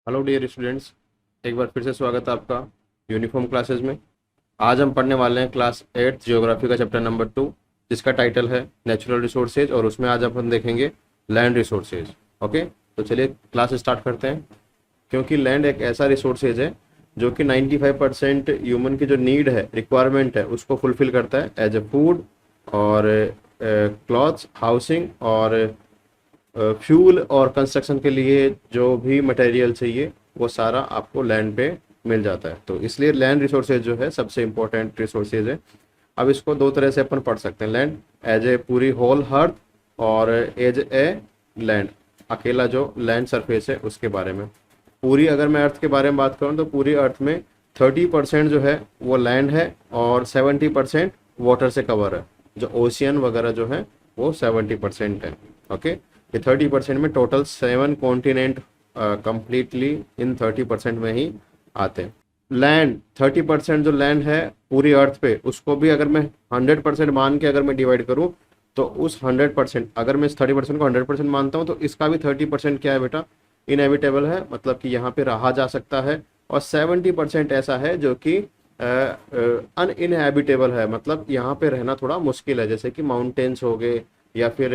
Hello dear students, एक बार फिर से स्वागत है आपका यूनिफॉर्म क्लासेस में। आज हम पढ़ने वाले हैं क्लास 8 जियोग्राफी का चैप्टर नंबर 2, जिसका टाइटल है नेचुरल रिसोर्सेज, और उसमें आज अपन देखेंगे लैंड रिसोर्सेज। ओके, तो चलिए क्लास स्टार्ट करते हैं। क्योंकि लैंड एक ऐसा रिसोर्सेज है जो कि 95% ह्यूमन की जो नीड है, रिक्वायरमेंट है, उसको फुलफिल करता है एज ए फूड और क्लॉथ्स, हाउसिंग और फ्यूल और कंस्ट्रक्शन के लिए जो भी मटेरियल चाहिए वो सारा आपको लैंड पे मिल जाता है। तो इसलिए लैंड रिसोर्सेज जो है सबसे इम्पोर्टेंट रिसोर्सेज है। अब इसको दो तरह से अपन पढ़ सकते हैं, लैंड एज ए पूरी होल अर्थ और एज ए लैंड, अकेला जो लैंड सरफेस है उसके बारे में। पूरी अगर मैं अर्थ के बारे में बात करूँ तो पूरी अर्थ में 30% जो है वो लैंड है और 70% वाटर से कवर है। जो ओशियन वगैरह जो है वो 70% है। ओके, ये 30% में टोटल 7 कॉन्टिनेंट कंप्लीटली इन 30% में ही आते हैं। लैंड 30% जो लैंड है पूरी अर्थ पे, उसको भी अगर मैं 100% मान के अगर मैं डिवाइड करूं तो उस 100%, अगर मैं इस 30% को 100% मानता हूं तो इसका भी 30% क्या है बेटा, इनएविटेबल है, मतलब कि यहाँ पे रहा जा सकता है। और 70% ऐसा है जो कि अनइनहेबिटेबल है, मतलब यहाँ पे रहना थोड़ा मुश्किल है, जैसे कि माउंटेन्स हो गए या फिर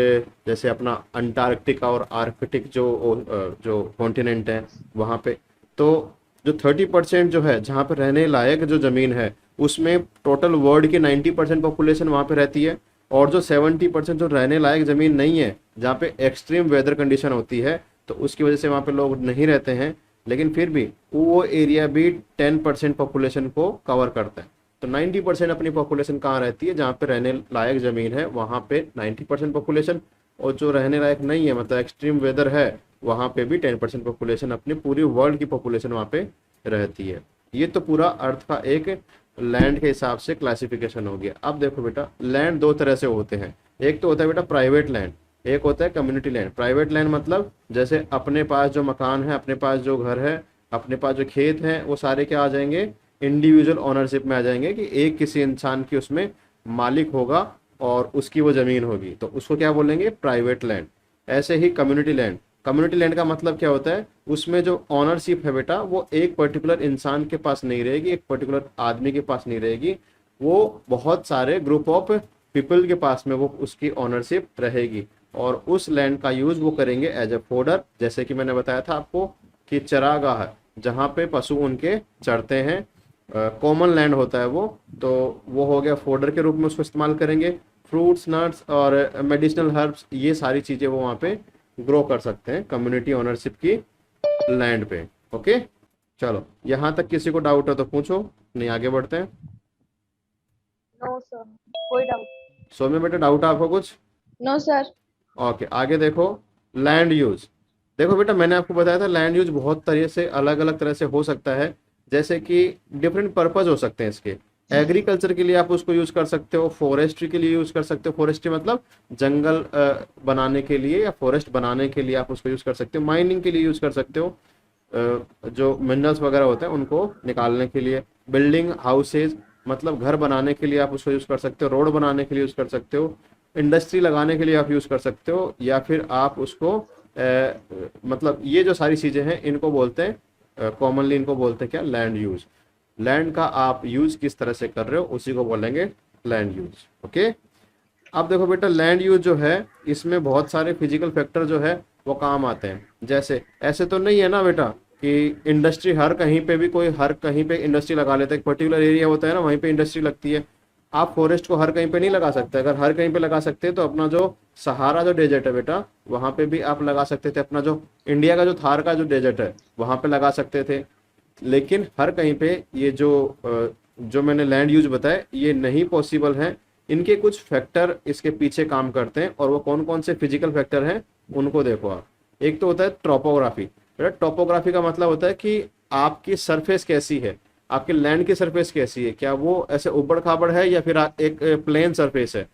जैसे अपना अंटार्कटिका और आर्कटिक जो कॉन्टिनेंट है वहाँ पे। तो जो 30% जो है जहाँ पे रहने लायक जो ज़मीन है उसमें टोटल वर्ल्ड की 90% पॉपुलेशन वहाँ पे रहती है। और जो 70% जो रहने लायक ज़मीन नहीं है, जहाँ पे एक्सट्रीम वेदर कंडीशन होती है, तो उसकी वजह से वहाँ पे लोग नहीं रहते हैं, लेकिन फिर भी वो एरिया भी 10% पॉपुलेशन को कवर करता है। तो 90% अपनी पॉपुलेशन कहाँ रहती है, जहाँ पे रहने लायक ज़मीन है वहाँ पे 90% पॉपुलेशन, और जो रहने लायक नहीं है मतलब एक्सट्रीम वेदर है वहाँ पे भी 10% पॉपुलेशन, अपनी पूरी वर्ल्ड की पॉपुलेशन वहाँ पे रहती है। ये तो पूरा अर्थ का एक लैंड के हिसाब से क्लासिफिकेशन हो गया। अब देखो बेटा, लैंड दो तरह से होते हैं। एक तो होता है बेटा प्राइवेट लैंड, एक होता है कम्युनिटी लैंड। प्राइवेट लैंड मतलब जैसे अपने पास जो मकान है, अपने पास जो घर है, अपने पास जो खेत हैं, वो सारे क्या आ जाएंगे, इंडिविजुअल ओनरशिप में आ जाएंगे, कि एक किसी इंसान की उसमें मालिक होगा और उसकी वो ज़मीन होगी, तो उसको क्या बोलेंगे, प्राइवेट लैंड। ऐसे ही कम्युनिटी लैंड, कम्युनिटी लैंड का मतलब क्या होता है, उसमें जो ऑनरशिप है बेटा वो एक पर्टिकुलर इंसान के पास नहीं रहेगी, एक पर्टिकुलर आदमी के पास नहीं रहेगी, वो बहुत सारे ग्रुप ऑफ पीपल के पास में वो उसकी ऑनरशिप रहेगी। और उस लैंड का यूज वो करेंगे एज ए फोडर, जैसे कि मैंने बताया था आपको कि चरागाह है जहाँ पे पशु उनके चरते हैं। कॉमन लैंड होता है वो, तो वो हो गया फोडर के रूप में उसको इस्तेमाल करेंगे। फ्रूट्स, नट्स और मेडिसिनल हर्ब्स, ये सारी चीज़ें वो वहाँ पे ग्रो कर सकते हैं कम्युनिटी ओनरशिप की लैंड पे। ओके, चलो यहाँ तक किसी को डाउट है तो पूछो, नहीं आगे बढ़ते हैं। नो सर, कोई डाउट। सो में बेटा डाउट है आपको कुछ? No sir. ओके, आगे देखो, लैंड यूज। देखो बेटा, मैंने आपको बताया था लैंड यूज बहुत तरह से, अलग अलग तरह से हो सकता है। जैसे कि डिफरेंट पर्पज हो सकते हैं इसके। एग्रीकल्चर के लिए आप उसको यूज कर सकते हो, फॉरेस्ट्री के लिए यूज कर सकते हो, फॉरेस्ट्री मतलब जंगल बनाने के लिए या फॉरेस्ट बनाने के लिए आप उसको यूज कर सकते हो। माइनिंग के लिए यूज कर सकते हो, जो मिनरल्स वगैरह होते हैं उनको निकालने के लिए। बिल्डिंग हाउसेज मतलब घर बनाने के लिए आप उसको यूज कर सकते हो, रोड बनाने के लिए यूज कर सकते हो, इंडस्ट्री लगाने के लिए आप यूज कर सकते हो, या फिर आप उसको मतलब ये जो सारी चीजें हैं इनको बोलते हैं कॉमनली, इनको बोलते हैं क्या, लैंड यूज। लैंड का आप यूज किस तरह से कर रहे हो उसी को बोलेंगे लैंड यूज। ओके, अब देखो बेटा, लैंड यूज जो है इसमें बहुत सारे फिजिकल फैक्टर जो है वो काम आते हैं। जैसे ऐसे तो नहीं है ना बेटा कि इंडस्ट्री हर कहीं पे भी, कोई हर कहीं पे इंडस्ट्री लगा लेता है, एक पर्टिकुलर एरिया होता है ना वहीं पे इंडस्ट्री लगती है। आप फॉरेस्ट को हर कहीं पे नहीं लगा सकते। अगर हर कहीं पे लगा सकते तो अपना जो सहारा जो डेजर्ट है बेटा वहां पे भी आप लगा सकते थे, अपना जो इंडिया का जो थार का जो डेजर्ट है वहां पे लगा सकते थे। लेकिन हर कहीं पे ये जो मैंने लैंड यूज बताया ये नहीं पॉसिबल है। इनके कुछ फैक्टर इसके पीछे काम करते हैं, और वो कौन कौन से फिजिकल फैक्टर हैं उनको देखो आप। एक तो होता है टोपोग्राफी। टोपोग्राफी का मतलब होता है कि आपकी सरफेस कैसी है, आपके लैंड की सरफेस कैसी है, क्या वो ऐसे उबड़ खाबड़ है या फिर एक प्लेन सरफेस है।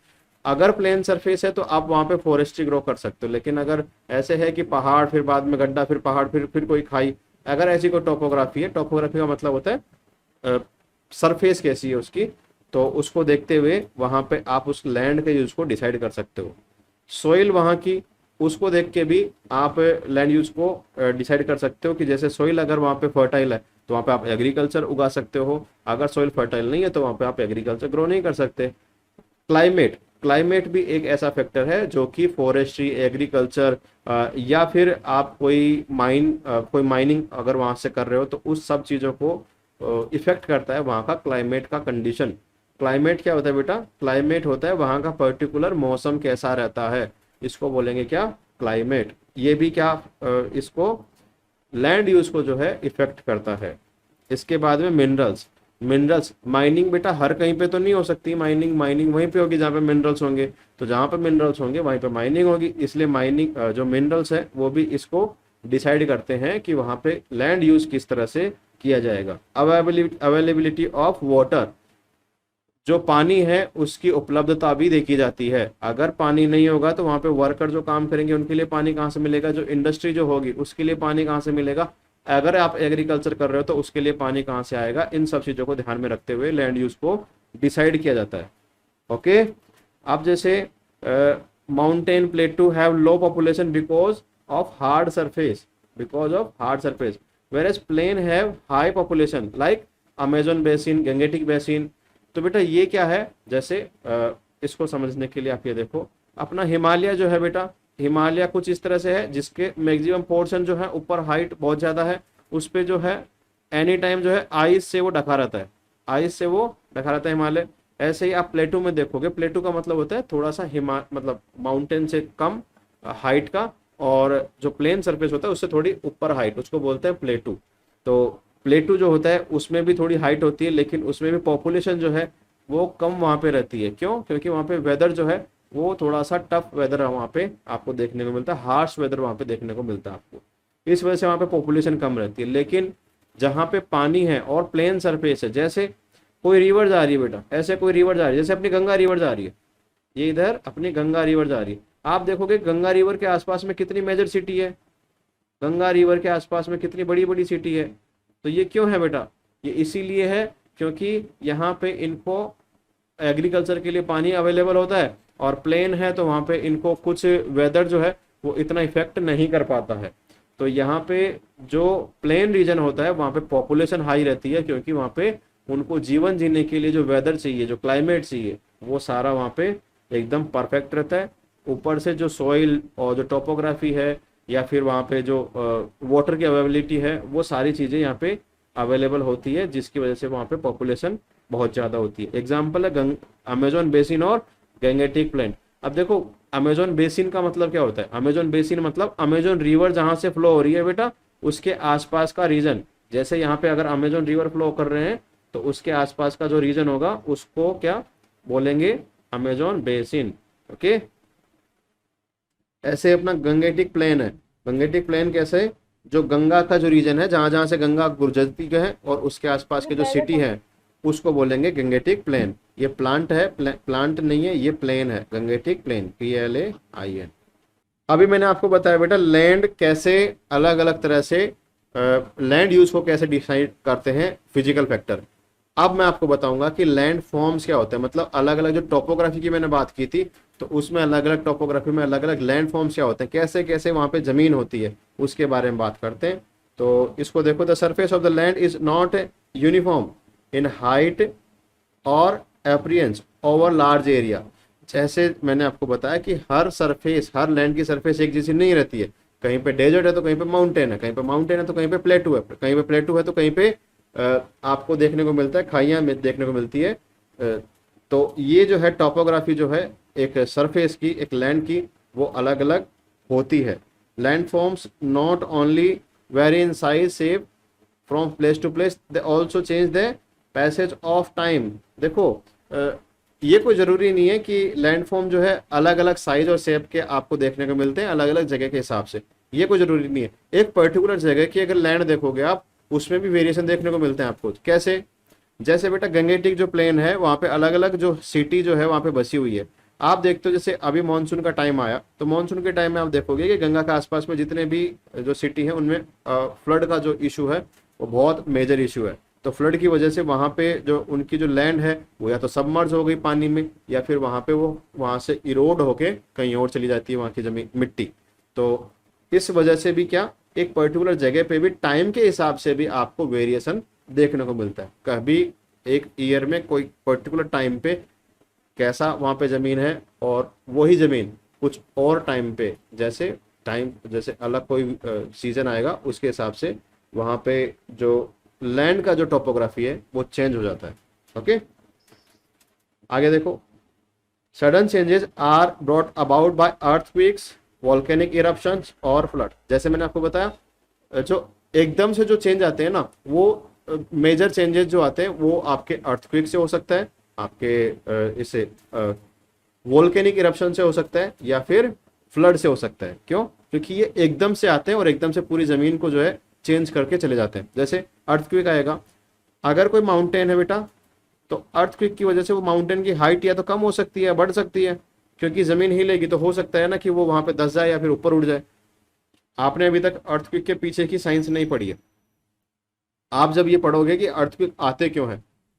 अगर प्लेन सरफेस है तो आप वहां पे फॉरेस्ट्री ग्रो कर सकते हो। लेकिन अगर ऐसे है कि पहाड़, फिर बाद में गड्ढा, फिर पहाड़, फिर कोई खाई, अगर ऐसी कोई टोपोग्राफी है, टोपोग्राफी का मतलब होता है सरफेस कैसी है उसकी, तो उसको देखते हुए वहां पे आप उस लैंड के यूज को डिसाइड कर सकते हो। सोइल वहां की, उसको देख के भी आप लैंड यूज को डिसाइड कर सकते हो कि जैसे सोइल अगर वहाँ पे फर्टाइल है तो वहाँ पे आप एग्रीकल्चर उगा सकते हो, अगर सोइल फर्टाइल नहीं है तो वहाँ पे आप एग्रीकल्चर ग्रो नहीं कर सकते। क्लाइमेट, क्लाइमेट भी एक ऐसा फैक्टर है जो कि फॉरेस्ट्री, एग्रीकल्चर या फिर आप कोई माइनिंग अगर वहां से कर रहे हो तो उस सब चीज़ों को इफेक्ट करता है वहाँ का क्लाइमेट का कंडीशन। क्लाइमेट क्या होता है बेटा? क्लाइमेट होता है वहाँ का पर्टिकुलर मौसम कैसा रहता है, इसको बोलेंगे क्या? क्लाइमेट। ये भी क्या इसको लैंड यूज को जो है इफेक्ट करता है। इसके बाद में मिनरल्स, मिनरल्स माइनिंग बेटा हर कहीं पे तो नहीं हो सकती, माइनिंग माइनिंग वहीं पे होगी जहाँ पे मिनरल्स होंगे, तो जहाँ पे मिनरल्स होंगे वहीं पे माइनिंग होगी, इसलिए माइनिंग जो मिनरल्स है वो भी इसको डिसाइड करते हैं कि वहाँ पे लैंड यूज किस तरह से किया जाएगा। अवेलेबिलिटी ऑफ वाटर, जो पानी है उसकी उपलब्धता भी देखी जाती है। अगर पानी नहीं होगा तो वहाँ पे वर्कर जो काम करेंगे उनके लिए पानी कहाँ से मिलेगा, जो इंडस्ट्री जो होगी उसके लिए पानी कहाँ से मिलेगा, अगर आप एग्रीकल्चर कर रहे हो तो उसके लिए पानी कहाँ से आएगा। इन सब चीज़ों को ध्यान में रखते हुए लैंड यूज को डिसाइड किया जाता है। ओके, अब जैसे mountain plateau have low population because of hard surface, because of hard surface, where as plain have high population like Amazon basin, Gangetic basin. तो बेटा ये क्या है, जैसे इसको समझने के लिए आप ये देखो, अपना हिमालय जो है बेटा, हिमालय कुछ इस तरह से है जिसके मैक्सिमम पोर्शन जो है ऊपर हाइट बहुत ज़्यादा है, उस पे जो है एनी टाइम जो है आइस से वो ढका रहता है, आइस से वो ढका रहता है हिमालय। ऐसे ही आप प्लेटू में देखोगे, प्लेटू का मतलब होता है थोड़ा सा मतलब माउंटेन से कम हाइट का, और जो प्लेन सरफेस होता है उससे थोड़ी ऊपर हाइट, उसको बोलते हैं प्लेटू। तो प्लेटू जो होता है उसमें भी थोड़ी हाइट होती है, लेकिन उसमें भी पॉपुलेशन जो है वो कम वहाँ पे रहती है। क्यों? क्योंकि वहाँ पे वेदर जो है वो थोड़ा सा टफ वेदर वहाँ पे आपको देखने को मिलता है, हार्श वेदर वहाँ पे देखने को मिलता है आपको, इस वजह से वहाँ पे पॉपुलेशन कम रहती है। लेकिन जहाँ पे पानी है और प्लेन सरफेस है, जैसे कोई रिवर जा रही है बेटा, ऐसे कोई रिवर जा रही है, जैसे अपनी गंगा रिवर जा रही है, ये इधर अपनी गंगा रिवर जा रही है, आप देखोगे गंगा रिवर के आसपास में कितनी मेजर सिटी है, गंगा रिवर के आसपास में कितनी बड़ी बड़ी सिटी है। तो ये क्यों है बेटा? ये इसीलिए है क्योंकि यहाँ पे इनको एग्रीकल्चर के लिए पानी अवेलेबल होता है, और प्लेन है तो वहाँ पे इनको कुछ वेदर जो है वो इतना इफेक्ट नहीं कर पाता है। तो यहाँ पे जो प्लेन रीजन होता है वहाँ पे पॉपुलेशन हाई रहती है, क्योंकि वहाँ पे उनको जीवन जीने के लिए जो वेदर चाहिए, जो क्लाइमेट चाहिए, वो सारा वहाँ पे एकदम परफेक्ट रहता है। ऊपर से जो सॉइल और जो टोपोग्राफी है, या फिर वहाँ पे जो वाटर की अवेलेबिलिटी है, वो सारी चीज़ें यहाँ पे अवेलेबल होती है, जिसकी वजह से वहाँ पे पॉपुलेशन बहुत ज़्यादा होती है। एग्जाम्पल है अमेजोन बेसिन और गैंगेटिक प्लेन। अब देखो अमेजोन बेसिन का मतलब क्या होता है? अमेजोन बेसिन मतलब अमेजोन रिवर जहाँ से फ्लो हो रही है बेटा, उसके आसपास का रीजन। जैसे यहाँ पे अगर अमेजोन रिवर फ्लो कर रहे हैं तो उसके आसपास का जो रीजन होगा उसको क्या बोलेंगे? Amazon basin. ओके, ऐसे अपना गंगेटिक प्लेन है। गंगेटिक प्लेन कैसे? जो गंगा का जो रीजन है, जहां जहां से गंगा गुजरती है और उसके आसपास के जो सिटी है, उसको बोलेंगे गंगेटिक प्लेन। ये प्लांट है, प्लांट नहीं है, ये प्लेन है, गंगेटिक प्लेन, PLAIN। अभी मैंने आपको बताया बेटा लैंड कैसे अलग अलग तरह से लैंड यूज को कैसे डिसाइड करते हैं फिजिकल फैक्टर। अब मैं आपको बताऊंगा कि लैंड फॉर्म्स क्या होते हैं, मतलब अलग अलग जो टोपोग्राफी की मैंने बात की थी, तो उसमें अलग अलग टोपोग्राफी में अलग अलग लैंड फॉर्म्स क्या होते हैं, कैसे कैसे वहाँ पे जमीन होती है, उसके बारे में बात करते हैं। तो इसको देखो, the surface of the land is not uniform in height और अपीयरेंस ओवर लार्ज एरिया। जैसे मैंने आपको बताया कि हर लैंड की सरफेस एक जैसी नहीं रहती है, कहीं पे डेजर्ट है तो कहीं पे माउंटेन है, कहीं पे माउंटेन है तो कहीं पे प्लेटू है, कहीं पे प्लेटू है तो कहीं पे आपको देखने को मिलता है खाइयाँ में देखने को मिलती है। तो ये जो है टॉपोग्राफी जो है एक सरफेस की, एक लैंड की, वो अलग अलग होती है। Land forms not only vary in size shape from place to place, they also change the passage of time. देखो ये कोई ज़रूरी नहीं है कि लैंड फॉर्म जो है अलग अलग साइज और शेप के आपको देखने को मिलते हैं अलग अलग जगह के हिसाब से, ये कोई ज़रूरी नहीं है। एक पर्टिकुलर जगह की अगर लैंड देखोगे आप, उसमें भी वेरिएशन देखने को मिलते हैं आपको। कैसे? जैसे बेटा गंगेटिक जो प्लेन है वहाँ पे अलग अलग जो सिटी जो है वहाँ पे बसी हुई है। आप देखते हो जैसे अभी मानसून का टाइम आया, तो मानसून के टाइम में आप देखोगे कि गंगा के आसपास में जितने भी जो सिटी हैं उनमें फ्लड का जो इशू है वो बहुत मेजर इशू है। तो फ्लड की वजह से वहाँ पे जो उनकी जो लैंड है वो या तो सबमर्ज हो गई पानी में, या फिर वहाँ पे वो वहाँ से इरोड होके कहीं और चली जाती है वहाँ की जमीन मिट्टी। तो इस वजह से भी क्या, एक पर्टिकुलर जगह पे भी टाइम के हिसाब से भी आपको वेरिएशन देखने को मिलता है। कभी एक ईयर में कोई पर्टिकुलर टाइम पे कैसा वहाँ पे ज़मीन है, और वही ज़मीन कुछ और टाइम पे, जैसे अलग कोई सीज़न आएगा उसके हिसाब से वहाँ पे जो लैंड का जो टोपोग्राफी है वो चेंज हो जाता है। ओके, आगे देखो, sudden changes are brought about by earthquakes, volcanic eruptions और फ्लड। जैसे मैंने आपको बताया, जो एकदम से जो चेंज आते हैं ना, वो मेजर चेंजेस जो आते हैं वो आपके अर्थक्वेक से हो सकता है, आपके इससे वोल्केनिक इरप्शन से हो सकता है, या फिर फ्लड से हो सकता है। क्यों? क्योंकि ये एकदम से आते हैं और एकदम से पूरी ज़मीन को जो है चेंज करके चले जाते हैं। जैसे अर्थक्वेक आएगा, अगर कोई माउंटेन है बेटा, तो अर्थक्वेक की वजह से वो माउंटेन की हाइट या तो कम हो सकती है, बढ़ सकती है, क्योंकि ज़मीन हिलेगी तो हो सकता है ना कि वो वहाँ पे धंस जाए या फिर ऊपर उड़ जाए। आपने अभी तक अर्थक्वेक के पीछे की साइंस नहीं पढ़ी है। आप जब ये पढ़ोगे कि अर्थक्वेक आते क्यों हैं,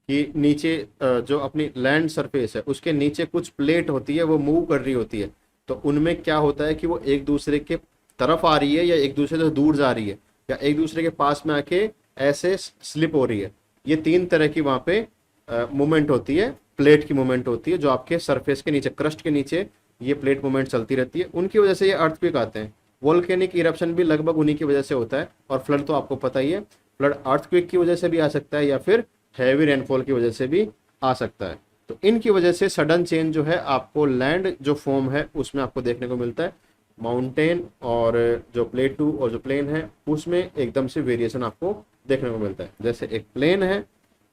कि नीचे जो अपनी लैंड सरफेस है उसके नीचे कुछ प्लेट होती है, वो मूव कर रही होती है, तो उनमें क्या होता है कि वो एक दूसरे के तरफ आ रही है, या एक दूसरे से दूर जा रही है, या एक दूसरे के पास में आके ऐसे स्लिप हो रही है। ये तीन तरह की वहाँ पे मूवमेंट होती है, प्लेट की मूवमेंट होती है, जो आपके सरफेस के नीचे, क्रस्ट के नीचे ये प्लेट मूवमेंट चलती रहती है, उनकी वजह से ये अर्थक्वेक आते हैं। वोल्केनिक इरप्शन भी लगभग उन्हीं की वजह से होता है, और फ्लड तो आपको पता ही है, फ्लड अर्थक्वेक की वजह से भी आ सकता है, या फिर हैवी रेनफॉल की वजह से भी आ सकता है। तो इनकी वजह से सडन चेंज जो है आपको लैंड जो फॉर्म है उसमें आपको देखने को मिलता है। माउंटेन और जो प्लेटू और जो प्लेन है उसमें एकदम से वेरिएशन आपको देखने को मिलता है। जैसे एक प्लेन है,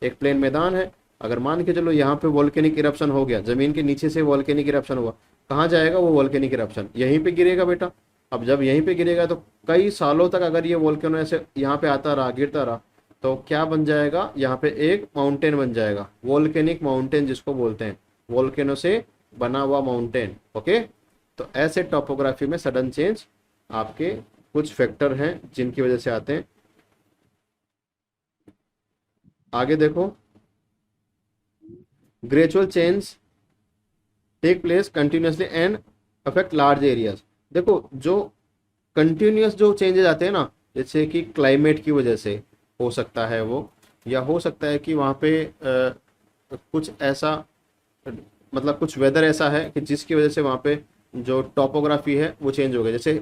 एक प्लेन मैदान है, अगर मान के चलो यहाँ पे वॉल्केनिक इरप्शन हो गया, जमीन के नीचे से वॉल्केनिक इरप्शन हुआ, कहाँ जाएगा वो वॉल्केनिक इरप्शन? यहीं पे गिरेगा बेटा। अब जब यहीं पे गिरेगा तो कई सालों तक अगर ये वॉल्केनो ऐसे यहाँ पे आता रहा, गिरता रहा, तो क्या बन जाएगा, यहाँ पे एक माउंटेन बन जाएगा, वॉल्केनिक माउंटेन जिसको बोलते हैं, वॉल्केनो से बना हुआ माउंटेन। ओके, तो ऐसे टोपोग्राफी में सडन चेंज आपके कुछ फैक्टर हैं जिनकी वजह से आते हैं। आगे देखो, gradual change take place continuously and affect large areas. देखो, जो कंटिन्यूस जो चेंजेस आते हैं ना, जैसे कि क्लाइमेट की वजह से हो सकता है वो, या हो सकता है कि वहाँ पे कुछ ऐसा, मतलब कुछ वेदर ऐसा है कि जिसकी वजह से वहाँ पे जो टोपोग्राफी है वो चेंज हो गया। जैसे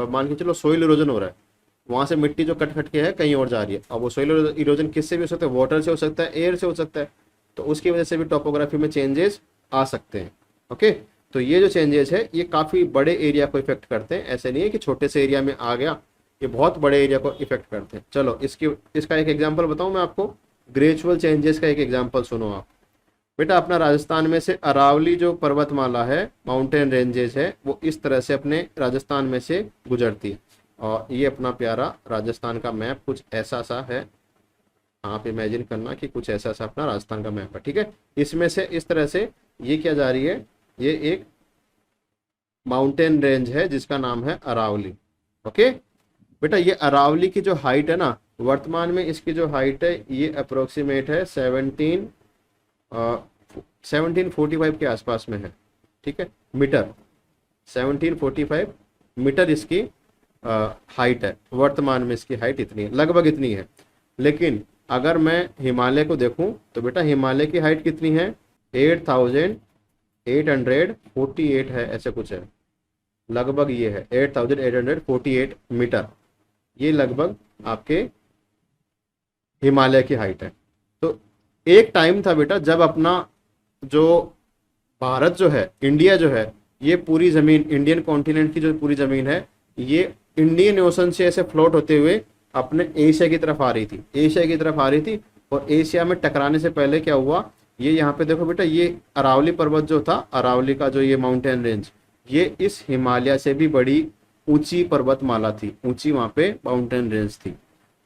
मान के चलो सोइल इरोजन हो रहा है, वहाँ से मिट्टी जो कट कट के है कहीं और जा रही है। अब वो सोइल इरोजन किससे भी हो सकता है, वाटर से हो सकता है, एयर से हो सकता है, तो उसकी वजह से भी टोपोग्राफी में चेंजेस आ सकते हैं। ओके, तो ये जो चेंजेस है ये काफ़ी बड़े एरिया को इफेक्ट करते हैं, ऐसे नहीं है कि छोटे से एरिया में आ गया, ये बहुत बड़े एरिया को इफेक्ट करते हैं। चलो इसका एक एग्जांपल बताऊं मैं आपको, ग्रेजुअल चेंजेस का एक एग्जांपल सुनो आप बेटा। अपना राजस्थान में से अरावली जो पर्वतमाला है, माउंटेन रेंजेस है, वो इस तरह से अपने राजस्थान में से गुजरती है, और ये अपना प्यारा राजस्थान का मैप कुछ ऐसा सा है। आप इमेजिन करना कि कुछ ऐसा सा अपना राजस्थान का मैप है, ठीक है। इसमें से इस तरह से ये क्या जा रही है, ये एक माउंटेन रेंज है जिसका नाम है अरावली। ओके बेटा, ये अरावली की जो हाइट है ना, वर्तमान में इसकी जो हाइट है ये अप्रोक्सीमेट है 1745 के आसपास में है, ठीक है, मीटर। 1745 मीटर इसकी हाइट है, वर्तमान में इसकी हाइट इतनी है, लगभग इतनी है। लेकिन अगर मैं हिमालय को देखूं तो बेटा हिमालय की हाइट कितनी है, 8848 है, ऐसे कुछ है, लगभग ये है 8848 मीटर, ये लगभग आपके हिमालय की हाइट है। तो एक टाइम था बेटा जब अपना जो भारत जो है, इंडिया जो है, ये पूरी ज़मीन, इंडियन कॉन्टिनेंट की जो पूरी ज़मीन है, ये इंडियन ओशन से ऐसे फ्लोट होते हुए अपने एशिया की तरफ आ रही थी, एशिया की तरफ आ रही थी। और एशिया में टकराने से पहले क्या हुआ, ये यहाँ पे देखो बेटा, ये अरावली पर्वत जो था, अरावली का जो ये माउंटेन रेंज, ये इस हिमालय से भी बड़ी ऊंची पर्वतमाला थी, ऊंची वहाँ पे माउंटेन रेंज थी।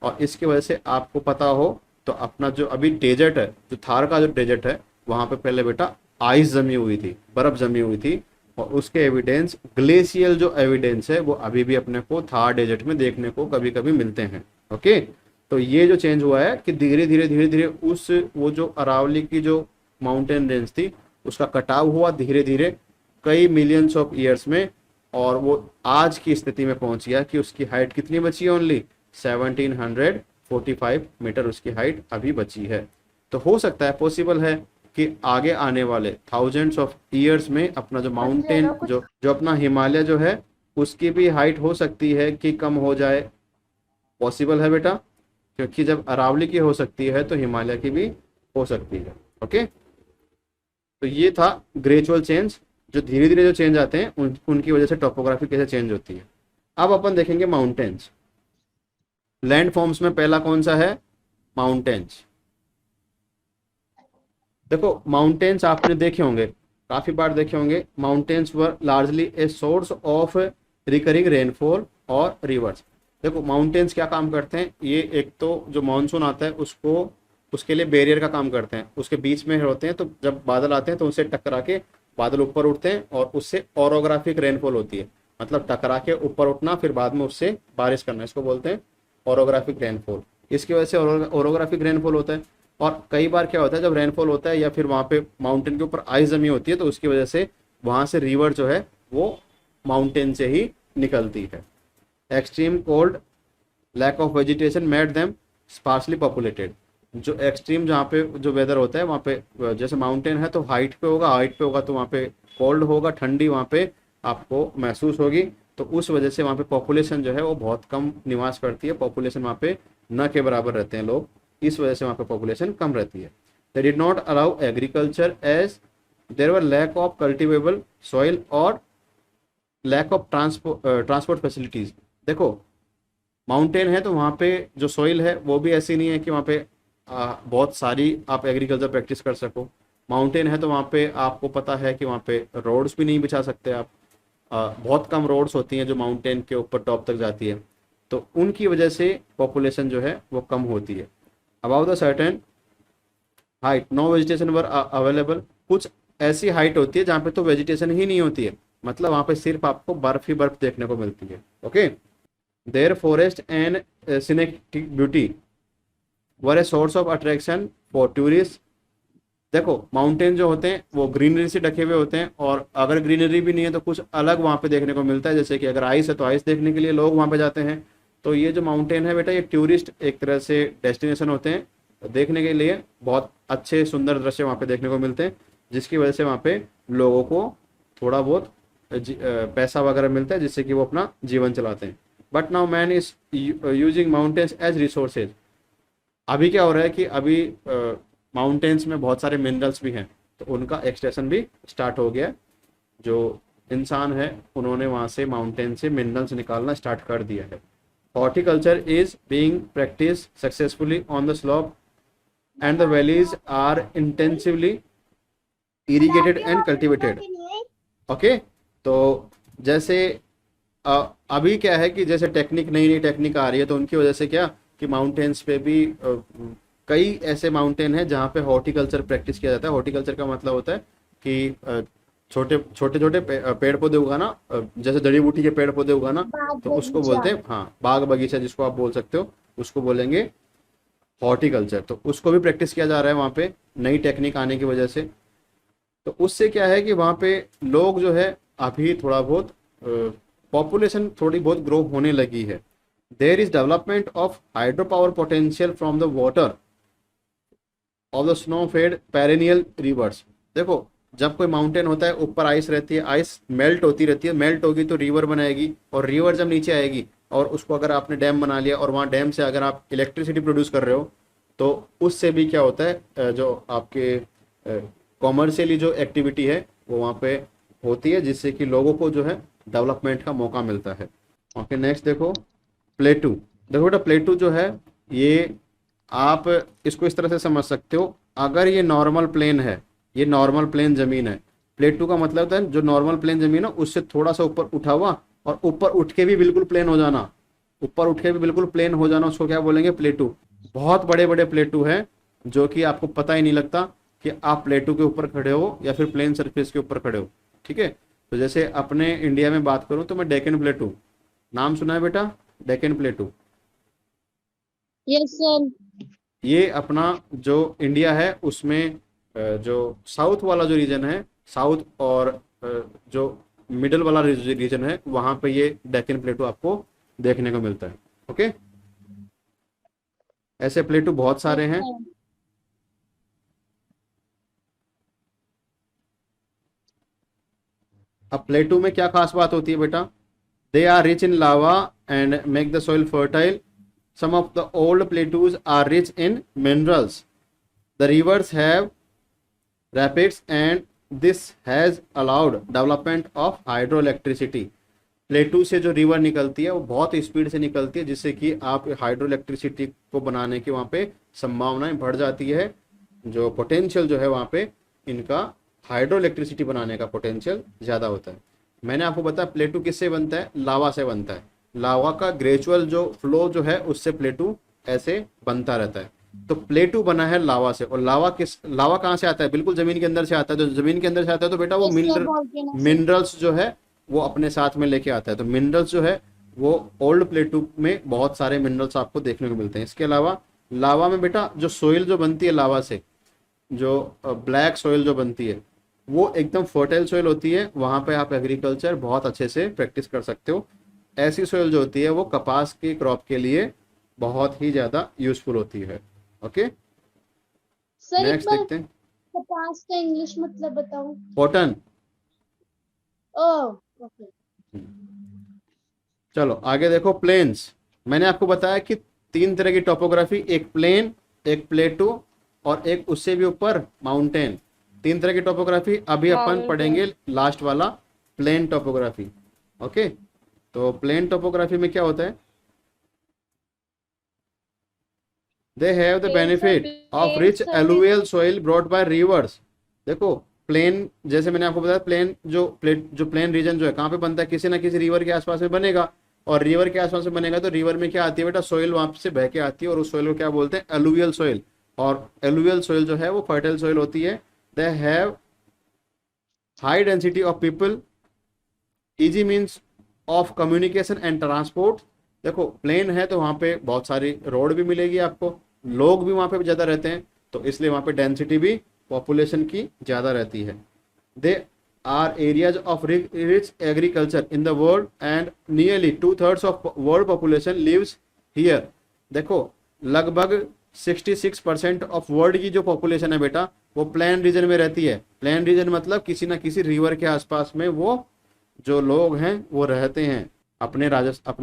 और इसकी वजह से आपको पता हो तो अपना जो अभी डेजर्ट है, जो थार का जो डेजर्ट है, वहाँ पे पहले बेटा आइस जमी हुई थी, बर्फ जमी हुई थी, और उसके एविडेंस, ग्लेशियल जो एविडेंस है वो अभी भी अपने को थार डेजर्ट में देखने को कभी कभी मिलते हैं। ओके, तो ये जो चेंज हुआ है कि धीरे धीरे उस वो जो अरावली की जो माउंटेन रेंज थी उसका कटाव हुआ धीरे धीरे, कई मिलियंस ऑफ ईयर्स में और वो आज की स्थिति में पहुंच गया कि उसकी हाइट कितनी बची है, ओनली 1745 मीटर उसकी हाइट अभी बची है। तो हो सकता है, पॉसिबल है कि आगे आने वाले थाउजेंड्स ऑफ ईयर्स में अपना जो माउंटेन, जगह कुछ जो जो अपना हिमालय जो है, उसकी भी हाइट हो सकती है कि कम हो जाए। पॉसिबल है बेटा, क्योंकि जब अरावली की हो सकती है तो हिमालय की भी हो सकती है। ओके, तो ये था ग्रेजुअल चेंज, जो धीरे धीरे जो चेंज आते हैं उनकी वजह से टोपोग्राफी कैसे चेंज होती है। अब अपन देखेंगे माउंटेन्स। लैंड फॉर्म्स में पहला कौन सा है, माउंटेन्स। देखो माउंटेन्स आपने देखे होंगे, काफी बार देखे होंगे। Mountains were largely A source of recurring rainfall और रिवर्स। देखो माउंटेन्स क्या काम करते हैं, ये एक तो जो मानसून आता है उसको, उसके लिए बैरियर का काम करते हैं, उसके बीच में होते हैं, तो जब बादल आते हैं तो उनसे टकरा के बादल ऊपर उठते हैं और उससे ओरोग्राफिक रेनफॉल होती है। मतलब टकरा के ऊपर उठना, फिर बाद में उससे बारिश करना, इसको बोलते हैं ओरोग्राफिक रेनफॉल। इसकी वजह से ओरोग्राफिक रेनफॉल होता है। और कई बार क्या होता है, जब रेनफॉल होता है या फिर वहाँ पे माउंटेन के ऊपर आइस जमी होती है, तो उसकी वजह से वहाँ से रिवर जो है वो माउंटेन से ही निकलती है। Extreme cold, lack of vegetation made them sparsely populated. जो एक्सट्रीम जहाँ पे जो वेदर होता है वहाँ पे, जैसे माउंटेन है तो हाइट पे होगा, हाइट पे होगा तो वहाँ पे कोल्ड होगा, ठंडी वहाँ पे आपको महसूस होगी। तो उस वजह से वहाँ पे पॉपुलेशन जो है वो बहुत कम निवास करती है, पॉपुलेशन वहाँ पे न के बराबर रहते हैं लोग, इस वजह से वहाँ पे पॉपुलेशन कम रहती है। They did not allow agriculture as there were lack of cultivable soil और लैक ऑफ ट्रांसपोर्ट फैसिलिटीज। देखो माउंटेन है तो वहाँ पे जो सॉइल है वो भी ऐसी नहीं है कि वहाँ पे बहुत सारी आप एग्रीकल्चर प्रैक्टिस कर सको। माउंटेन है तो वहाँ पे आपको पता है कि वहाँ पे रोड्स भी नहीं बिछा सकते आप। बहुत कम रोड्स होती हैं जो माउंटेन के ऊपर टॉप तक जाती है, तो उनकी वजह से पॉपुलेशन जो है वो कम होती है। About the certain height no vegetation were available. कुछ ऐसी हाइट होती है जहाँ पे तो वेजिटेशन ही नहीं होती है, मतलब वहाँ पे सिर्फ आपको बर्फ ही बर्फ देखने को मिलती है। Okay, there forest and scenic beauty were a source of attraction for tourist. देखो माउंटेन जो होते हैं वो ग्रीनरी से ढके हुए होते हैं, और अगर ग्रीनरी भी नहीं है तो कुछ अलग वहाँ पे देखने को मिलता है। जैसे कि अगर आइस है तो आइस देखने के लिए लोग वहाँ पे जाते हैं। तो ये जो माउंटेन है बेटा, ये टूरिस्ट एक तरह से डेस्टिनेशन होते हैं, देखने के लिए बहुत अच्छे सुंदर दृश्य वहाँ पे देखने को मिलते हैं, जिसकी वजह से वहाँ पे लोगों को थोड़ा बहुत पैसा वगैरह मिलता है, जिससे कि वो अपना जीवन चलाते हैं। But now man is using mountains as resources. अभी क्या हो रहा है कि अभी माउंटेन्स में बहुत सारे मिनरल्स भी हैं, तो उनका एक्सट्रैक्शन भी स्टार्ट हो गया। जो इंसान है उन्होंने वहाँ से माउंटेन से मिनरल्स निकालना स्टार्ट कर दिया है। Horticulture is being practice successfully on the slope and the valleys are intensively irrigated and cultivated. Okay, तो जैसे अभी क्या है कि जैसे टेक्निक, नई नई टेक्निक आ रही है, तो उनकी वजह से क्या कि माउंटेन्स पे भी कई ऐसे माउंटेन हैं जहाँ पे हॉर्टिकल्चर प्रैक्टिस किया जाता है। हॉर्टिकल्चर का मतलब होता है कि छोटे छोटे छोटे पेड़ पौधे उगाना, जैसे जड़ी बूटी के पेड़ पौधे उगाना, बाग तो उसको बगीचा। बोलते हैं, हाँ बाग बगीचा जिसको आप बोल सकते हो, उसको बोलेंगे हॉर्टिकल्चर। तो उसको भी प्रैक्टिस किया जा रहा है वहाँ पे नई टेक्निक आने की वजह से। तो उससे क्या है कि वहाँ पे लोग जो है अभी थोड़ा बहुत पॉपुलेशन थोड़ी बहुत ग्रो होने लगी है। There is development of hydro power potential from the water of the snow fed perennial rivers. देखो जब कोई माउंटेन होता है, ऊपर आइस रहती है, आइस मेल्ट होती रहती है, मेल्ट होगी तो रिवर बनाएगी, और रिवर जब नीचे आएगी और उसको अगर आपने डैम बना लिया और वहाँ डैम से अगर आप इलेक्ट्रिसिटी प्रोड्यूस कर रहे हो, तो उससे भी क्या होता है, जो आपके कॉमर्शियली जो एक्टिविटी है वो वहाँ पे होती है, जिससे कि लोगों को जो है डेवलपमेंट का मौका मिलता है। ओके, नेक्स्ट देखो प्लेटू। देखो बेटा प्लेटू जो है, ये आप इसको इस तरह से समझ सकते हो, अगर ये नॉर्मल प्लेन है, ये नॉर्मल प्लेन जमीन है, प्लेटू का मतलब होता है जो नॉर्मल प्लेन जमीन है उससे थोड़ा सा ऊपर उठा हुआ, और ऊपर उठ के भी बिल्कुल प्लेन हो जाना, ऊपर उठ के भी बिल्कुल प्लेन हो जाना, उसको क्या बोलेंगे, प्लेटू। बहुत बड़े बड़े प्लेटू हैं जो कि आपको पता ही नहीं लगता कि आप प्लेटू के ऊपर खड़े हो या फिर प्लेन सरफेस के ऊपर खड़े हो। ठीक है, तो जैसे अपने इंडिया में बात करूं तो मैं डेक्कन प्लेटू, नाम सुना है बेटा, डेक्कन प्लेटू। Yes sir. ये अपना जो इंडिया है उसमें जो साउथ वाला जो रीजन है, साउथ और जो मिडल वाला रीजन है वहां पे ये डेक्कन प्लेटू आपको देखने को मिलता है। ओके, ऐसे प्लेटू बहुत Yes, सारे हैं। sir. अब प्लेटू में क्या खास बात होती है बेटा? They are rich in lava and make the soil fertile. Some of the old plateaus are rich in minerals. The rivers have rapids and this has allowed development of hydroelectricity। Plateau से जो river निकलती है वो बहुत speed से निकलती है, जिससे कि आप हाइड्रो इलेक्ट्रिसिटी को बनाने की वहाँ पे संभावनाएं बढ़ जाती है। जो पोटेंशियल जो है वहाँ पे इनका हाइड्रो इलेक्ट्रिसिटी बनाने का पोटेंशियल ज़्यादा होता है। मैंने आपको बताया प्लेटू किससे बनता है? लावा से बनता है। लावा का ग्रेजुअल जो फ्लो जो है उससे प्लेटू ऐसे बनता रहता है। तो प्लेटू बना है लावा से। और लावा कहाँ से आता है? बिल्कुल जमीन के अंदर से आता है। तो जमीन के अंदर से आता है तो बेटा वो Yes, sir. Volcano से. मिनरल्स जो है वो अपने साथ में लेके आता है। तो मिनरल्स जो है वो ओल्ड प्लेटू में बहुत सारे मिनरल्स आपको देखने को मिलते हैं। इसके अलावा लावा में बेटा जो सोइल जो बनती है लावा से, जो ब्लैक सोइल जो बनती है वो एकदम फर्टाइल सोइल होती है। वहां पे आप एग्रीकल्चर बहुत अच्छे से प्रैक्टिस कर सकते हो। ऐसी सोइल जो होती है वो कपास की क्रॉप के लिए बहुत ही ज्यादा यूजफुल होती है। ओके, Sir, एक नेक्स्ट बार देखते हैं। कपास का इंग्लिश मतलब बताओ। कॉटन। ओह, okay. चलो आगे देखो, प्लेन्स। मैंने आपको बताया कि तीन तरह की टोपोग्राफी, एक प्लेन, एक प्लेटू और एक उससे भी ऊपर माउंटेन। तीन तरह की टोपोग्राफी अभी अपन पढ़ेंगे, लास्ट वाला प्लेन टोपोग्राफी। ओके, तो प्लेन टोपोग्राफी में क्या होता है? They have the benefit of rich alluvial soil brought by reverse. देखो प्लेन, जैसे मैंने आपको बताया प्लेन जो प्लेन रीजन जो है कहाँ पे बनता है? किसी ना किसी रिवर के आसपास में बनेगा। और रिवर के आसपास में बनेगा तो रिवर में क्या आती है बेटा? सोइल वहां से बह के आती है और उस सोइल को क्या बोलते हैं? Alluvial soil. और एलुवियल सोइल जो है वो फर्टाइल सोइल होती है। They have high density of people, easy means of communication and transport. देखो प्लेन है तो वहाँ पे बहुत सारी रोड भी मिलेगी आपको, लोग भी वहाँ पे ज़्यादा रहते हैं, तो इसलिए वहाँ पे डेंसिटी भी पॉपुलेशन की ज़्यादा रहती है। They are areas of rich agriculture in the world and nearly 2/3 of world population lives here. देखो लगभग 66% ऑफ वर्ल्ड की जो पॉपुलेशन है बेटा वो प्लेन रीजन में रहती है। प्लेन रीजन मतलब किसी ना किसी रिवर के आसपास में वो जो लोग हैं वो रहते हैं। अपने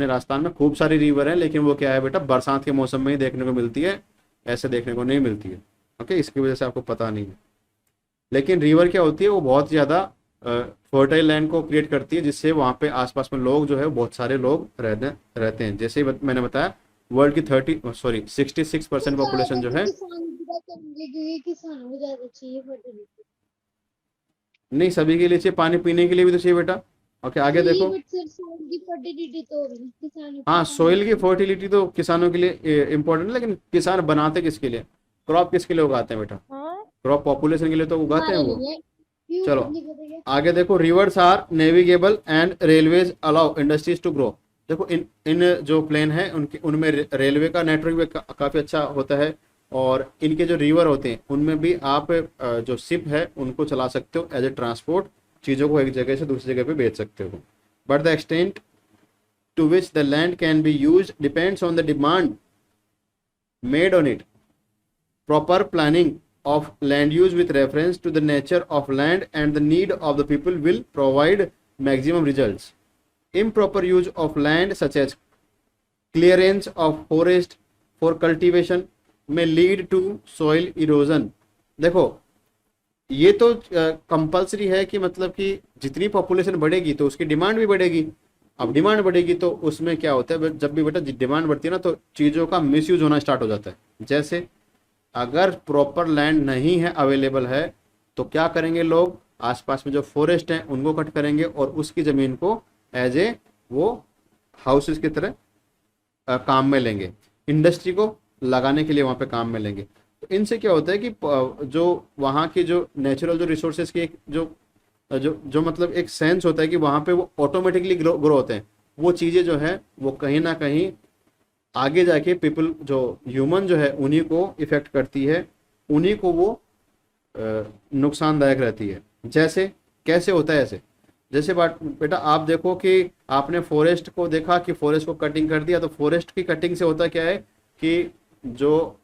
राजस्थान में खूब सारी रिवर हैं, लेकिन वो क्या है बेटा? बरसात के मौसम में ही देखने को मिलती है, ऐसे देखने को नहीं मिलती है। ओके, इसकी वजह से आपको पता नहीं है। लेकिन रिवर क्या होती है? वो बहुत ज़्यादा फर्टाइल लैंड को क्रिएट करती है, जिससे वहाँ पे आसपास में लोग जो है बहुत सारे लोग रहते हैं। जैसे ही मैंने बताया वर्ल्ड की 66% पॉपुलेशन जो है। किसान की बात करेंगे क्योंकि किसानों को ज्यादा चाहिए fertility। नहीं, सभी के लिए चाहिए, पानी पीने के लिए भी तो चाहिए बेटा। ओके, आगे देखो। बट सर soil की fertility तो किसानों को हाँ, पानी सोइल की फर्टिलिटी तो किसानों के लिए इम्पोर्टेंट है, लेकिन किसान बनाते किसके लिए? क्रॉप किसके लिए उगाते हैं बेटा? क्रॉप पॉपुलेशन के लिए तो उगाते हैं हमारे वो। लिए क्यों चलो नहीं करेंगे? आगे देखो, rivers are navigable and railways allow industries to grow. देखो इन इन जो प्लेन है उनके उनमें रेलवे का नेटवर्क भी काफ़ी अच्छा होता है। और इनके जो रिवर होते हैं उनमें भी आप जो शिप है उनको चला सकते हो एज ए ट्रांसपोर्ट, चीज़ों को एक जगह से दूसरी जगह पे भेज सकते हो। But the extent to which the land can be used depends on the demand made on it. Proper planning of land use with reference to the nature of land and the need of the people will provide maximum results. Improper use of land such as clearance of forest for cultivation may lead to soil erosion. देखो ये तो compulsory है कि मतलब कि जितनी population बढ़ेगी तो उसकी डिमांड भी बढ़ेगी। अब डिमांड बढ़ेगी तो उसमें क्या होता है? जब भी बेटा डिमांड बढ़ती है ना तो चीज़ों का मिसयूज होना स्टार्ट हो जाता है। जैसे अगर प्रॉपर लैंड नहीं है, अवेलेबल है, तो क्या करेंगे लोग? आसपास में जो फॉरेस्ट हैं उनको कट करेंगे और उसकी ज़मीन को एज ए वो हाउसेस की तरह काम में लेंगे, इंडस्ट्री को लगाने के लिए वहाँ पे काम में लेंगे। तो इनसे क्या होता है कि जो वहाँ की जो नेचुरल जो रिसोर्सेज की एक जो जो जो मतलब एक सेंस होता है कि वहाँ पे वो ऑटोमेटिकली ग्रो होते हैं। वो चीज़ें जो है वो कहीं ना कहीं आगे जाके पीपल जो ह्यूमन जो है उन्हीं को इफेक्ट करती है, उन्हीं को वो नुकसानदायक रहती है। जैसे कैसे होता है? ऐसे जैसे बात बेटा, आप देखो कि आपने फॉरेस्ट को देखा कि फॉरेस्ट को कटिंग कर दिया, तो फॉरेस्ट की कटिंग से होता क्या है कि जो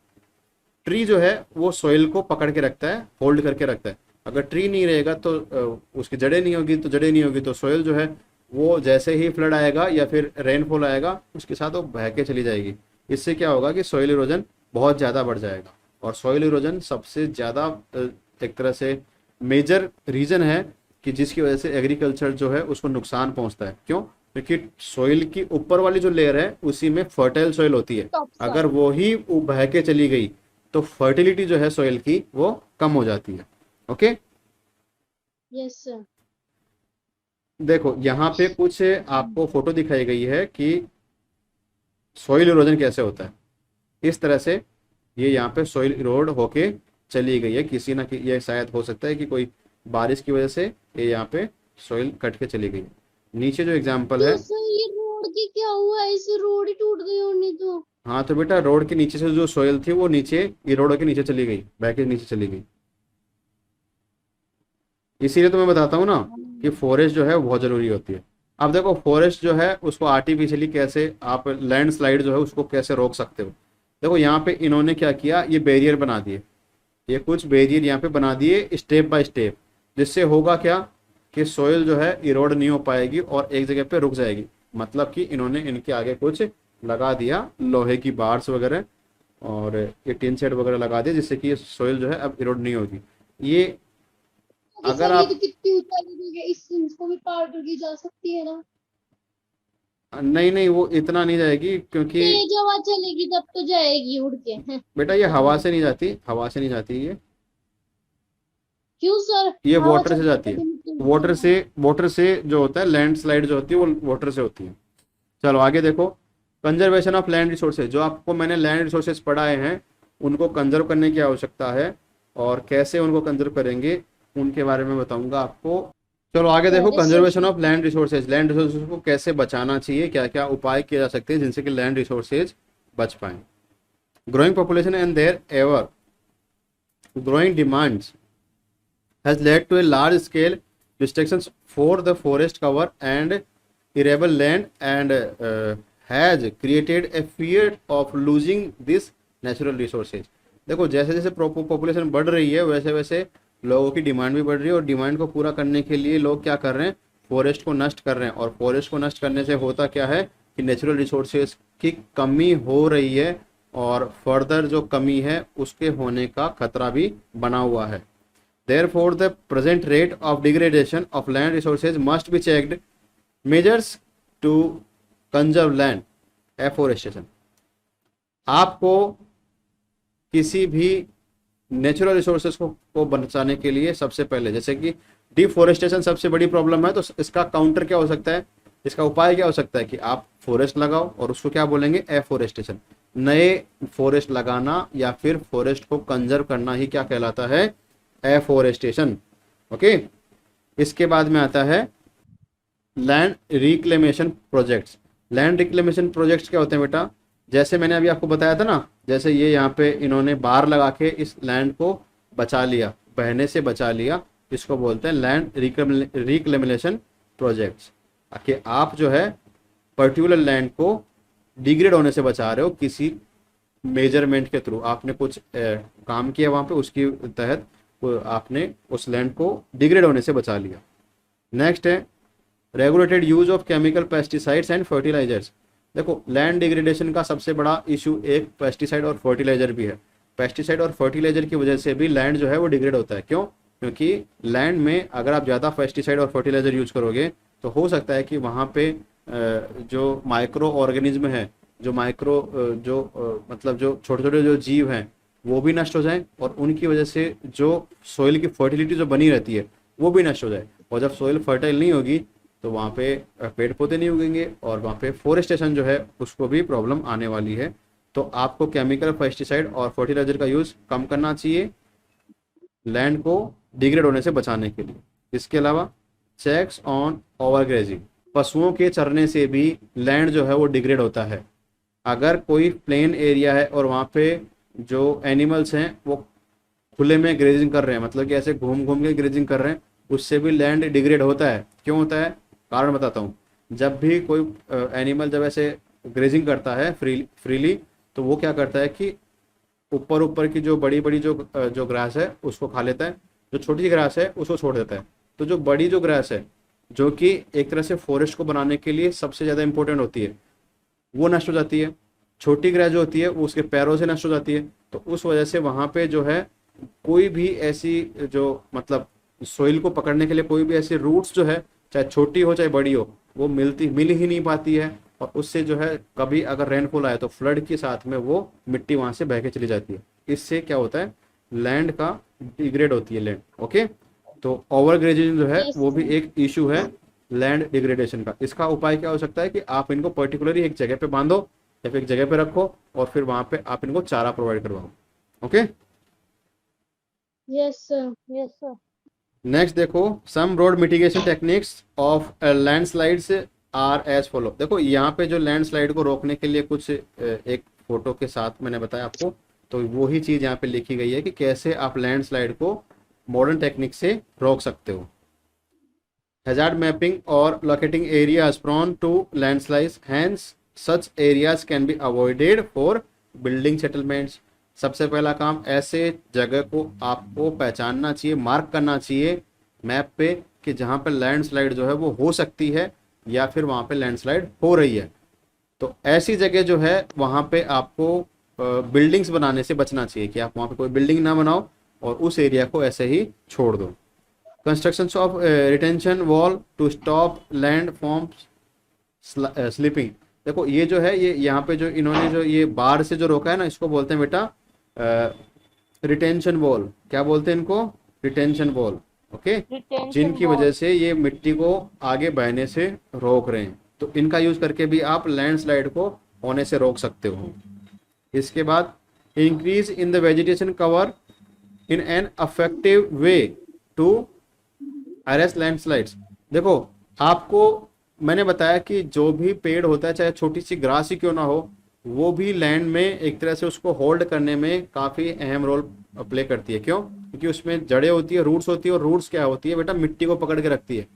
ट्री जो है वो सॉइल को पकड़ के रखता है, होल्ड करके रखता है। अगर ट्री नहीं रहेगा तो उसकी जड़ें नहीं होगी, तो जड़ें नहीं होगी तो सॉइल जो है वो जैसे ही फ्लड आएगा या फिर रेनफॉल आएगा उसके साथ वो बह के चली जाएगी। इससे क्या होगा कि सॉइल इरोजन बहुत ज़्यादा बढ़ जाएगा। और सॉइल इरोजन सबसे ज़्यादा एक तरह से मेजर रीजन है कि जिसकी वजह से एग्रीकल्चर जो है उसको नुकसान पहुंचता है। क्यों? क्योंकि सॉइल की ऊपर वाली जो लेयर है उसी में फर्टाइल सॉइल होती है। टॉप अगर सॉइल। वो ही बह के चली गई तो फर्टिलिटी जो है सॉइल की वो कम हो जाती है। Okay, yes sir. देखो यहाँ पे कुछ आपको फोटो दिखाई गई है कि सॉइल इरोजन कैसे होता है। इस तरह से ये यहाँ पे सॉइल इरोड होके चली गई है, किसी ना कि ये शायद हो सकता है कि कोई बारिश की वजह से ये यहाँ पे सॉइल कट के चली गई है। नीचे जो एग्जाम्पल तो है, सर ये रोड की क्या हुआ, ऐसे रोड ही टूट गई होनी तो। हाँ तो बेटा रोड के नीचे से जो सॉइल थी वो नीचे इरोड के नीचे चली गई, बह के नीचे चली गई। इसीलिए तो मैं बताता हूँ ना कि फॉरेस्ट जो है वो बहुत ज़रूरी होती है। अब देखो फॉरेस्ट जो है उसको आर्टिफिशियली कैसे आप लैंडस्लाइड जो है उसको कैसे रोक सकते हो। देखो यहाँ पे इन्होंने क्या किया, ये बैरियर बना दिए, ये कुछ बैरियर यहाँ पे बना दिए स्टेप बाय स्टेप। जिससे होगा क्या कि सोइल जो है इरोड नहीं हो पाएगी और एक जगह पे रुक जाएगी। मतलब कि इन्होंने इनके आगे कुछ लगा दिया, लोहे की बार्स वगैरह और ये टिन शेड वगैरह लगा दिया, जिससे कि ये सोइल जो है अब इरोड नहीं होगी। ये तो अगर सर ये तो आप, कितनी ऊंचाई है, इस इसको भी पार करके जा सकती है ना। नहीं नहीं वो इतना नहीं जाएगी क्योंकि तेज हवा चलेगी तब तो जाएगी उड़ के। बेटा ये हवा से नहीं जाती, हवा से नहीं जाती ये क्यों सर। ये हवा वाटर से चलने जाती पे है। तो मिट्टी वाटर उड़ती है। से, वाटर से जो होता है लैंडस्लाइड जो होती है वो वाटर से होती है। चलो आगे देखो, कंजर्वेशन ऑफ लैंड रिसोर्सेज। जो आपको मैंने लैंड रिसोर्सेज पढ़ाए हैं उनको कंजर्व करने की आवश्यकता है, और कैसे उनको कंजर्व करेंगे उनके बारे में बताऊंगा आपको। चलो आगे देखो, conservation forestation. Of land resources. Land resources को कैसे बचाना चाहिए, क्या क्या उपाय किए जा सकते हैं जिनसे कि लैंड रिसोर्सेज बच पाए। Growing population and their ever growing demands has led to a large scale restrictions for the forest cover and arable land, and has created a fear of losing this natural resources। देखो जैसे जैसे population बढ़ रही है वैसे वैसे लोगों की डिमांड भी बढ़ रही है, और डिमांड को पूरा करने के लिए लोग क्या कर रहे हैं, फॉरेस्ट को नष्ट कर रहे हैं। और फॉरेस्ट को नष्ट करने से होता क्या है कि नेचुरल रिसोर्सेज की कमी हो रही है, और फर्दर जो कमी है उसके होने का खतरा भी बना हुआ है। Therefore, the present rate of degradation of land resources must be checked. Measures to conserve land, afforestation। आपको किसी भी नेचुरल रिसोर्सेज को बचाने के लिए सबसे पहले, जैसे कि डिफोरेस्टेशन सबसे बड़ी प्रॉब्लम है, तो इसका काउंटर क्या हो सकता है, इसका उपाय क्या हो सकता है कि आप फॉरेस्ट लगाओ, और उसको क्या बोलेंगे, एफोरेस्टेशन। नए फॉरेस्ट लगाना या फिर फॉरेस्ट को कंजर्व करना ही क्या कहलाता है, एफोरेस्टेशन। ओके, इसके बाद में आता है land reclamation projects. Land reclamation projects क्या होते हैं बेटा, जैसे मैंने अभी आपको बताया था ना, जैसे ये यहाँ पे इन्होंने बार लगा के इस लैंड को बचा लिया, बहने से बचा लिया, इसको बोलते हैं लैंड रिक्लेमेशन प्रोजेक्ट्स। कि आप जो है पर्टिकुलर लैंड को डिग्रेड होने से बचा रहे हो, किसी मेजरमेंट के थ्रू आपने कुछ काम किया वहाँ पे, उसके तहत आपने उस लैंड को डिग्रेड होने से बचा लिया। नेक्स्ट है regulated use of chemical pesticides and fertilisers. देखो लैंड डिग्रेडेशन का सबसे बड़ा इशू एक पेस्टिसाइड और फर्टिलाइजर भी है। पेस्टिसाइड और फर्टिलाइजर की वजह से भी लैंड जो है वो डिग्रेड होता है। क्यों? क्योंकि लैंड में अगर आप ज़्यादा पेस्टिसाइड और फर्टिलाइजर यूज करोगे तो हो सकता है कि वहाँ पे जो माइक्रो ऑर्गेनिज्म है, जो माइक्रो मतलब जो छोटे छोटे जो जीव हैं वो भी नष्ट हो जाएं, और उनकी वजह से जो सोइल की फर्टिलिटी जो बनी रहती है वो भी नष्ट हो जाए। और जब सोइल फर्टाइल नहीं होगी तो वहाँ पे पेड़ पौधे नहीं उगेंगे, और वहाँ पे फोरेस्टेशन जो है उसको भी प्रॉब्लम आने वाली है। तो आपको केमिकल पेस्टिसाइड और फर्टिलाइजर का यूज़ कम करना चाहिए लैंड को डिग्रेड होने से बचाने के लिए। इसके अलावा चेक्स ऑन ओवरग्रेजिंग। पशुओं के चरने से भी लैंड जो है वो डिग्रेड होता है। अगर कोई प्लेन एरिया है और वहाँ पे जो एनिमल्स हैं वो खुले में ग्रेजिंग कर रहे हैं, मतलब कि ऐसे घूम घूम के ग्रेजिंग कर रहे हैं, उससे भी लैंड डिग्रेड होता है। क्यों होता है, कारण बताता हूँ। जब भी कोई एनिमल जब ऐसे ग्रेजिंग करता है फ्रीली, तो वो क्या करता है कि ऊपर ऊपर की जो बड़ी बड़ी जो ग्रास है उसको खा लेता है, जो छोटी ग्रास है उसको छोड़ देता है। तो जो बड़ी जो ग्रास है, जो कि एक तरह से फॉरेस्ट को बनाने के लिए सबसे ज़्यादा इंपॉर्टेंट होती है, वो नष्ट हो जाती है। छोटी ग्रास जो होती है वो उसके पैरों से नष्ट हो जाती है। तो उस वजह से वहाँ पे जो है कोई भी ऐसी जो मतलब सोइल को पकड़ने के लिए कोई भी ऐसी रूट्स जो है, चाहे छोटी हो चाहे बड़ी हो, वो मिल ही नहीं पाती है। और उससे जो है कभी अगर रेनफॉल आए तो फ्लड के साथ में वो मिट्टी वहां से बह के चली जाती है। इससे क्या होता है, लैंड का डिग्रेड होती है लैंड। ओके, तो ओवर ग्रेजिंग जो है यस वो भी सर। एक इशू है लैंड डिग्रेडेशन का। इसका उपाय क्या हो सकता है कि आप इनको पर्टिकुलरली एक जगह पे बांधो या फिर एक जगह पे रखो और फिर वहां पे आप इनको चारा प्रोवाइड करवाओ। Okay, yes sir. Yes sir. Next देखो, some road mitigation techniques of landslides are as follow. देखो यहाँ पे जो लैंडस्लाइड को रोकने के लिए कुछ एक फोटो के साथ मैंने बताया आपको, तो वही चीज यहाँ पे लिखी गई है कि कैसे आप लैंडस्लाइड को मॉडर्न टेक्निक से रोक सकते हो। Hazard mapping or locating areas prone to landslides. Hence, such areas can be avoided for building settlements. सबसे पहला काम, ऐसे जगह को आपको पहचानना चाहिए, मार्क करना चाहिए मैप पे कि जहाँ पे लैंडस्लाइड जो है वो हो सकती है या फिर वहाँ पे लैंडस्लाइड हो रही है। तो ऐसी जगह जो है वहाँ पे आपको बिल्डिंग्स बनाने से बचना चाहिए कि आप वहाँ पे कोई बिल्डिंग ना बनाओ और उस एरिया को ऐसे ही छोड़ दो। Construction of retention wall to stop land form slipping. देखो ये जो है, ये यहाँ पे जो इन्होंने जो ये बाढ़ से जो रोका है ना, इसको बोलते हैं बेटा रिटेंशन वॉल। क्या बोलते हैं इनको, रिटेंशन वॉल। ओके, रिटेंशन जिनकी वॉल। वजह से ये मिट्टी को आगे बहने से रोक रहे हैं। तो इनका यूज करके भी आप लैंडस्लाइड को होने से रोक सकते हो। इसके बाद, increase in the vegetation cover in an effective way to arrest landslides. देखो, आपको मैंने बताया कि जो भी पेड़ होता है, चाहे छोटी सी ग्रास ही क्यों ना हो, वो भी लैंड में एक तरह से उसको होल्ड करने में काफी अहम रोल प्ले करती है। क्यों, क्योंकि उसमें जड़ें होती है, रूट्स होती है, और रूट्स क्या होती है बेटा, मिट्टी को पकड़ के रखती है।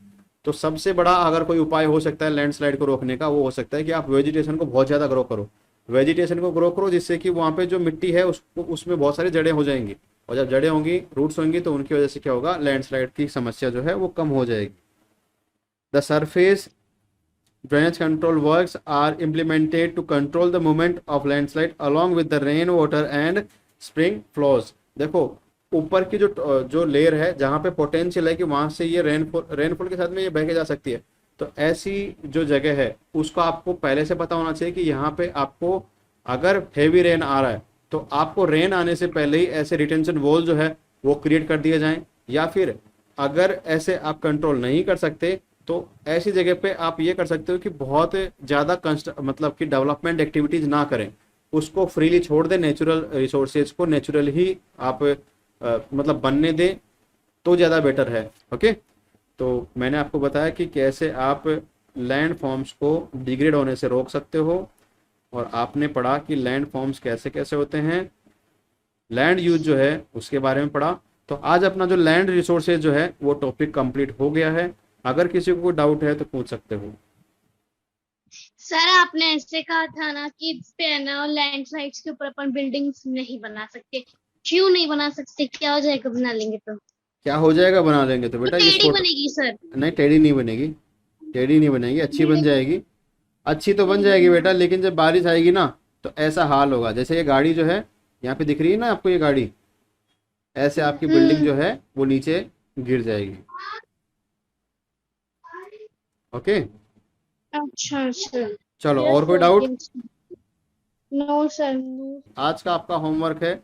तो सबसे बड़ा अगर कोई उपाय हो सकता है लैंडस्लाइड को रोकने का, वो हो सकता है कि आप वेजिटेशन को बहुत ज्यादा ग्रो करो। वेजिटेशन को ग्रो करो जिससे कि वहां पे जो मिट्टी है उसको, उसमें बहुत सारी जड़ें हो जाएंगी, और जब जड़ें होंगी, रूट्स होंगी, तो उनकी वजह से क्या होगा, लैंडस्लाइड की समस्या जो है वो कम हो जाएगी। The surface drainage control works are implemented to control the movement of landslide along with the rain water and spring flows। देखो, ऊपर की जो लेयर है, जहाँ पे पोटेंशियल है कि वहां से ये रेनफॉल के साथ में ये बह के जा सकती है, तो ऐसी जो जगह है उसको आपको पहले से पता होना चाहिए कि यहाँ पे आपको अगर हेवी रेन आ रहा है तो आपको रेन आने से पहले ही ऐसे रिटेंशन वॉल जो है वो क्रिएट कर दिए जाएं। या फिर अगर ऐसे आप कंट्रोल नहीं कर सकते तो ऐसी जगह पे आप ये कर सकते हो कि बहुत ज़्यादा मतलब कि डेवलपमेंट एक्टिविटीज ना करें, उसको फ्रीली छोड़ दें, नेचुरल रिसोर्सेज को नेचुरल ही आप मतलब बनने दें, तो ज़्यादा बेटर है। ओके, तो मैंने आपको बताया कि कैसे आप लैंड फॉर्म्स को डिग्रेड होने से रोक सकते हो, और आपने पढ़ा कि लैंड फॉर्म्स कैसे कैसे होते हैं, लैंड यूज जो है उसके बारे में पढ़ा। तो आज अपना जो लैंड रिसोर्सेज जो है वो टॉपिक कंप्लीट हो गया है। अगर किसी को कोई डाउट है तो पूछ सकते हो। सर आपने ऐसे कहा था ना कि इस पे है ना लैंडस्लाइड्स के ऊपर अपन बिल्डिंग्स नहीं बना सकते। क्यों नहीं बना सकते, क्या हो जाएगा बना लेंगे तो? क्या हो जाएगा बना लेंगे तो तो बेटा, इस टेढ़ी फोटो, बनेगी सर। नहीं टेढ़ी नहीं बनेगी, टेढ़ी नहीं बनेगी, अच्छी बन जाएगी। अच्छी तो बन जाएगी बेटा, लेकिन जब बारिश आएगी ना तो ऐसा हाल होगा, जैसे ये गाड़ी जो है यहाँ पे दिख रही है ना आपको, ये गाड़ी, ऐसे आपकी बिल्डिंग जो है वो नीचे गिर जाएगी। ओके, अच्छा सर। चलो, यस और कोई sir. Doubt? No sir, no. आज का आपका होमवर्क है,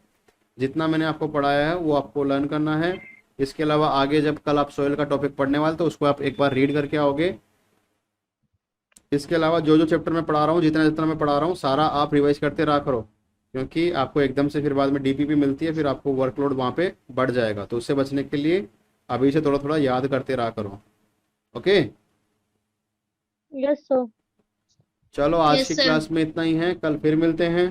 जितना मैंने आपको पढ़ाया है वो आपको लर्न करना है। इसके अलावा आगे जब कल आप सोयल का टॉपिक पढ़ने वाले तो उसको आप एक बार रीड करके आओगे। इसके अलावा जो जो चैप्टर मैं पढ़ा रहा हूँ, जितना जितना मैं पढ़ा रहा हूँ, सारा आप रिवाइज करते रहा करो, क्योंकि आपको एकदम से फिर बाद में डीपीपी मिलती है, फिर आपको वर्कलोड वहाँ पे बढ़ जाएगा। तो उससे बचने के लिए अभी से थोड़ा थोड़ा याद करते रहा करो। Okay, yes sir. चलो आज यस की सर। क्लास में इतना ही है, कल फिर मिलते हैं।